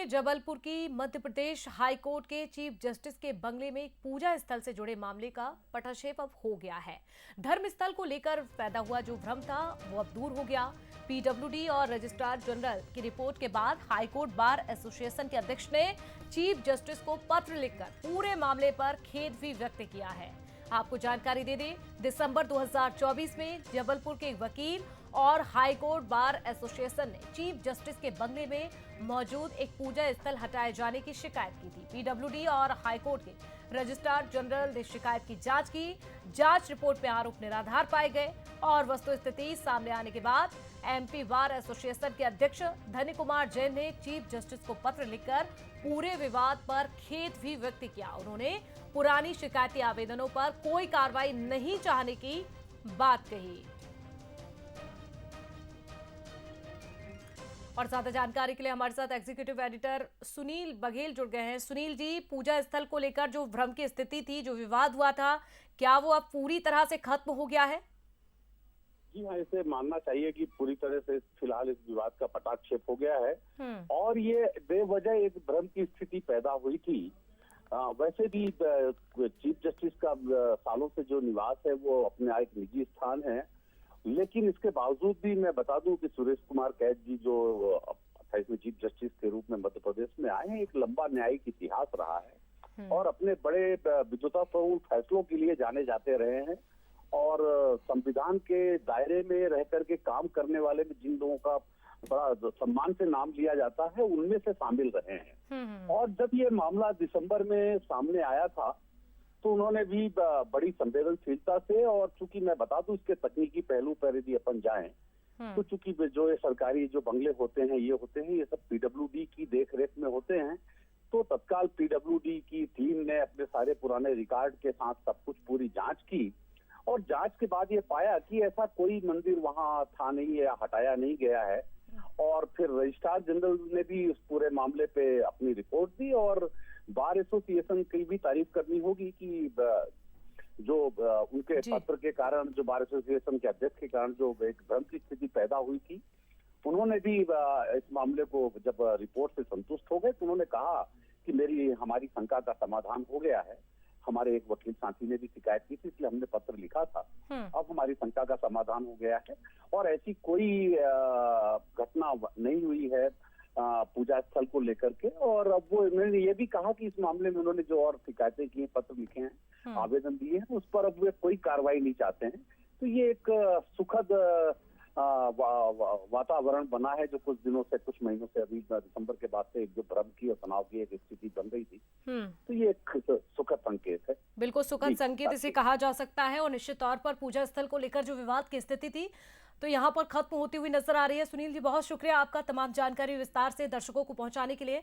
के जबलपुर की Madhya Pradesh high court के चीफ जस्टिस के बंगले में एक पूजा स्थल से जुड़े मामले का पटाक्षेप अब हो गया है। धर्म स्थल को लेकर पैदा हुआ जो भ्रम था वो अब दूर हो गया। पीडब्ल्यूडी और रजिस्ट्रार जनरल की रिपोर्ट के बाद हाई कोर्ट बार एसोसिएशन के अध्यक्ष ने चीफ जस्टिस को पत्र लिखकर पूरे मामले पर खेद भी व्यक्त किया है। आपको जानकारी दे दें, दिसंबर 2024 में जबलपुर के एक वकील और हाई कोर्ट बार एसोसिएशन ने चीफ जस्टिस के बंगले में मौजूद एक पूजा स्थल हटाए जाने की शिकायत की थी। पीडब्ल्यूडी और हाई कोर्ट के रजिस्ट्रार जनरल ने शिकायत की जांच की। जांच रिपोर्ट में आरोप निराधार पाए गए और वस्तुस्थिति सामने आने के बाद एमपी बार एसोसिएशन के अध्यक्ष धनी कुमार जैन ने चीफ जस्टिस को पत्र लिखकर पूरे विवाद पर खेद भी व्यक्त किया। उन्होंने पुरानी शिकायती आवेदनों पर कोई कार्रवाई नहीं चाहने की बात कही। और ज्यादा जानकारी के लिए हमारे साथ एग्जीक्यूटिव एडिटर सुनील बघेल जुड़ गए हैं। सुनील जी, पूजा स्थल को लेकर जो भ्रम की स्थिति थी, जो विवाद हुआ था, क्या वो अब पूरी तरह से खत्म हो गया है? जी हाँ, इसे मानना चाहिए कि पूरी तरह से फिलहाल इस विवाद का पटाक्षेप हो गया है। और ये बेवजह एक भ्रम की स्थिति पैदा हुई थी। वैसे भी चीफ जस्टिस का सालों से जो निवास है वो अपने एक निजी स्थान है, लेकिन इसके बावजूद भी मैं बता दूं कि सुरेश कुमार कैद जी जो 28वें चीफ जस्टिस के रूप में मध्य प्रदेश में आए हैं, एक लंबा न्यायिक इतिहास रहा है और अपने बड़े विद्वतापूर्ण फैसलों के लिए जाने जाते रहे हैं। और संविधान के दायरे में रह करके काम करने वाले में जिन लोगों का बड़ा सम्मान से नाम लिया जाता है, उनमें से शामिल रहे हैं। और जब ये मामला दिसंबर में सामने आया था तो उन्होंने भी बड़ी संवेदनशीलता से, और चूंकि मैं बता दूं इसके तकनीकी पहलू पर यदि अपन जाएं तो चूंकि जो ये सरकारी जो बंगले होते हैं ये सब पीडब्ल्यूडी की देखरेख में होते हैं, तो तत्काल पीडब्ल्यूडी की टीम ने अपने सारे पुराने रिकॉर्ड के साथ सब कुछ पूरी जांच की और जांच के बाद ये पाया कि ऐसा कोई मंदिर वहां था नहीं या हटाया नहीं गया है। और फिर रजिस्ट्रार जनरल ने भी इस पूरे मामले पे अपनी रिपोर्ट दी और बार एसोसिएशन की भी तारीफ करनी होगी कि जो उनके पत्र के कारण, जो बार एसोसिएशन के अध्यक्ष के कारण जो एक भ्रम की स्थिति पैदा हुई थी, उन्होंने भी इस मामले को जब रिपोर्ट से संतुष्ट हो गए तो उन्होंने कहा कि हमारी शंका का समाधान हो गया है। हमारे एक वकील साथी ने भी शिकायत की थी, इसलिए हमने पत्र लिखा था। अब हमारी शंका का समाधान हो गया है और ऐसी कोई घटना नहीं हुई है पूजा स्थल को लेकर के। और अब वो उन्होंने ये भी कहा कि इस मामले में उन्होंने जो और शिकायतें की हैं, पत्र लिखे हैं, आवेदन दिए हैं, उस पर अब वे कोई कार्रवाई नहीं चाहते हैं। तो ये एक सुखद वातावरण बना है जो कुछ दिनों से, कुछ महीनों से, अभी दिसंबर के बाद से जो भ्रम की और तनाव की एक स्थिति बन रही थी, तो ये एक सुखद संकेत है। बिल्कुल सुखद संकेत इसे कहा जा सकता है। और निश्चित तौर पर पूजा स्थल को लेकर जो विवाद की स्थिति थी तो यहाँ पर खत्म होती हुई नजर आ रही है। सुनील जी, बहुत शुक्रिया आपका तमाम जानकारी विस्तार से दर्शकों को पहुंचाने के लिए।